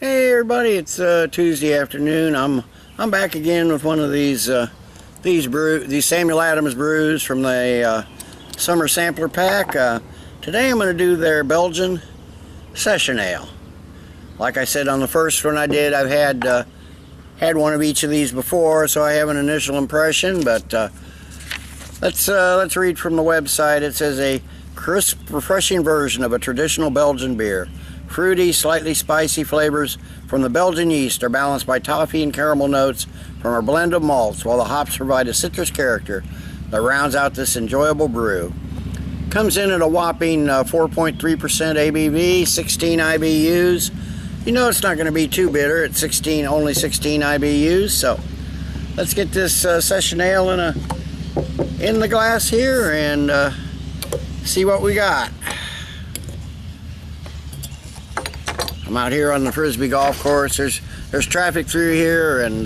Hey everybody, it's Tuesday afternoon. I'm back again with one of these Samuel Adams brews from the summer sampler pack. Today I'm going to do their Belgian session ale. Like I said on the first one I did, I've had one of each of these before, so I have an initial impression. But let's read from the website. It says a crisp, refreshing version of a traditional Belgian beer. Fruity, slightly spicy flavors from the Belgian yeast are balanced by toffee and caramel notes from a blend of malts, while the hops provide a citrus character that rounds out this enjoyable brew. Comes in at a whopping 4.3% ABV, 16 IBUs. You know it's not going to be too bitter at only 16 IBUs. So let's get this session ale in the glass here and see what we got. I'm out here on the Frisbee golf course. There's traffic through here, and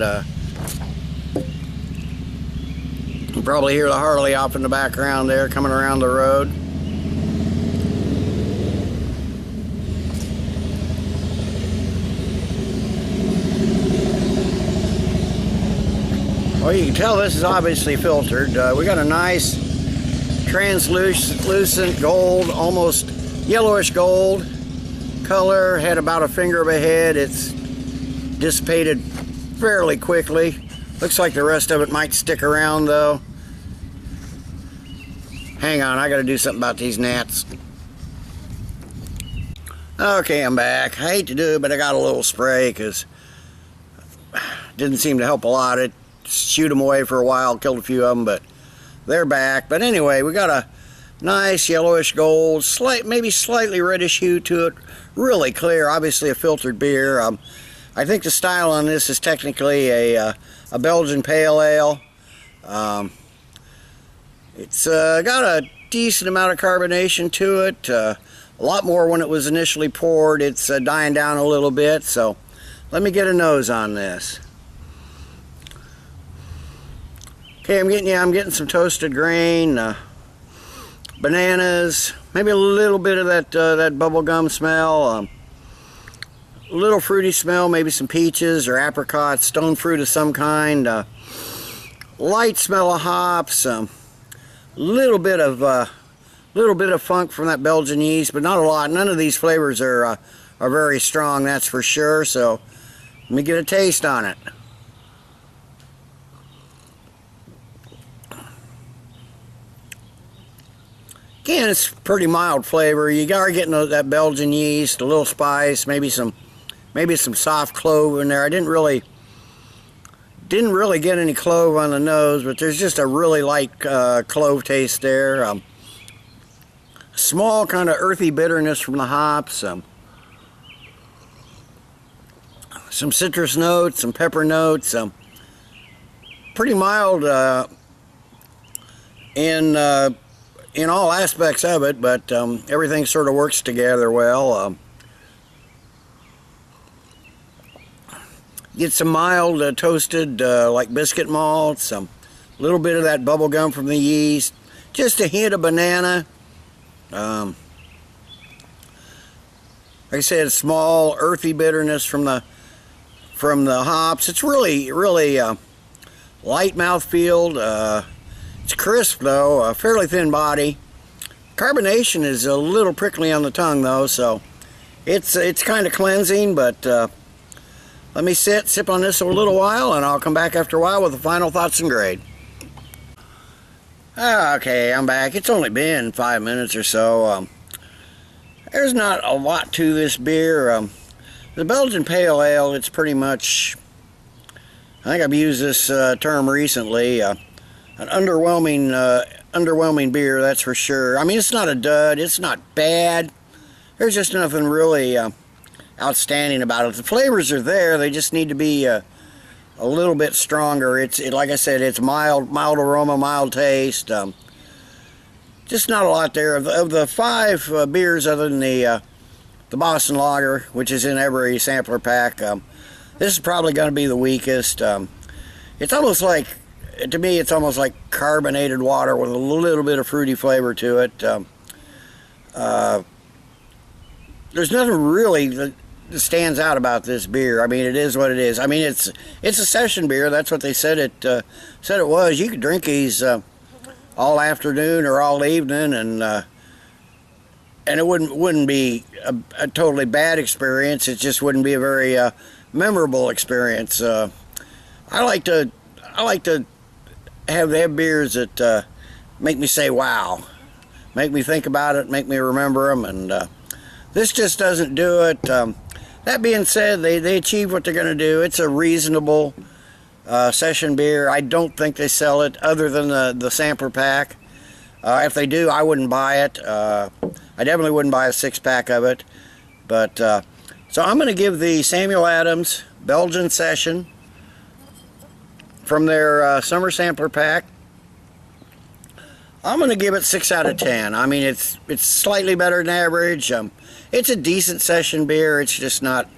you can probably hear the Harley off in the background there coming around the road. Well, you can tell this is obviously filtered. We got a nice translucent gold, almost yellowish gold color. Had about a finger of a head. It's dissipated fairly quickly. Looks like the rest of it might stick around though. Hang on, I gotta do something about these gnats. Okay, I'm back. I hate to do it, but I got a little spray because didn't seem to help a lot. It shoot them away for a while, killed a few of them, but they're back. But anyway, we got a nice yellowish gold, maybe slightly reddish hue to it. Really clear, obviously a filtered beer. I think the style on this is technically a Belgian pale ale. It's got a decent amount of carbonation to it. A lot more when it was initially poured. It's dying down a little bit, so let me get a nose on this. Okay, I'm getting some toasted grain, bananas, maybe a little bit of that bubble gum smell, a little fruity smell, maybe some peaches or apricots, stone fruit of some kind, light smell of hops, little bit of funk from that Belgian yeast, but not a lot. None of these flavors are very strong, that's for sure. So let me get a taste on it. Again, it's pretty mild flavor. You are getting that Belgian yeast, a little spice, maybe some soft clove in there. I didn't really get any clove on the nose, but there's just a really light clove taste there. Small kind of earthy bitterness from the hops. Some citrus notes, some pepper notes. Pretty mild in all aspects of it, but everything sort of works together well. Get some mild toasted like biscuit malts, a little bit of that bubble gum from the yeast, just a hint of banana. Like I said, small earthy bitterness from the hops. It's really light mouthfeel. It's crisp though, fairly thin body. Carbonation is a little prickly on the tongue though, so it's kind of cleansing. But let me sip on this a little while, and I'll come back after a while with the final thoughts and grade. Okay, I'm back. It's only been 5 minutes or so. There's not a lot to this beer. The Belgian Pale Ale, it's pretty much, I think I've used this term recently, an underwhelming beer, that's for sure. I mean, it's not a dud, it's not bad. There's just nothing really outstanding about it. The flavors are there, they just need to be a little bit stronger. Like I said, it's mild aroma, mild taste. Just not a lot there. Of the 5 beers, other than the Boston Lager, which is in every sampler pack, this is probably going to be the weakest. It's almost like, to me, it's almost like carbonated water with a little bit of fruity flavor to it. There's nothing really stands out about this beer. I mean, it is what it is. I mean, it's a session beer. That's what they said it was. You could drink these all afternoon or all evening, and it wouldn't be a totally bad experience. It just wouldn't be a very memorable experience. I like to have beers that make me say wow, make me think about it, make me remember them, and this just doesn't do it. That being said, they achieve what they're going to do. It's a reasonable session beer. I don't think they sell it other than the sampler pack. If they do, I wouldn't buy it. I definitely wouldn't buy a 6-pack of it. But so I'm going to give the Samuel Adams Belgian Session from their summer sampler pack, I'm going to give it 6 out of 10. I mean, it's slightly better than average. It's a decent session beer. It's just not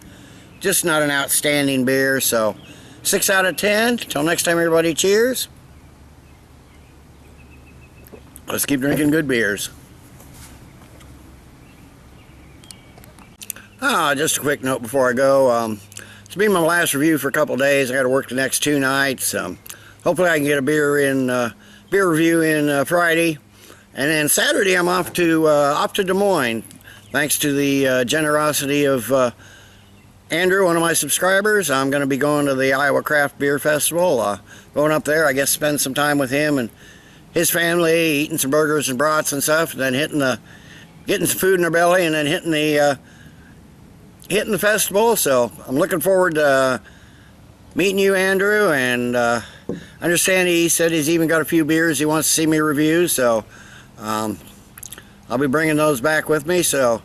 an outstanding beer. So 6 out of 10. Till next time, everybody, cheers. Let's keep drinking good beers. Just a quick note before I go. It's been my last review for a couple days. I got to work the next 2 nights. Hopefully I can get a beer review in Friday, and then Saturday I'm off to Des Moines. Thanks to the generosity of Andrew, one of my subscribers. I'm going to be going to the Iowa Craft Beer Festival. Going up there, I guess, spend some time with him and his family, eating some burgers and brats and stuff, and then getting some food in our belly, and then hitting the festival. So I'm looking forward to meeting you, Andrew, and I understand he said he's even got a few beers he wants to see me review, so I'll be bringing those back with me. So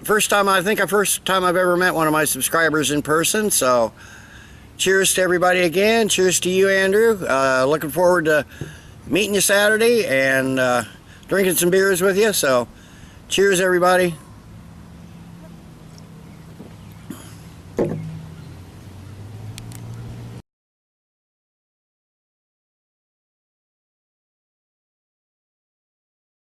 first time I've ever met one of my subscribers in person. So cheers to everybody again. Cheers to you, Andrew. Looking forward to meeting you Saturday and drinking some beers with you. So cheers, everybody.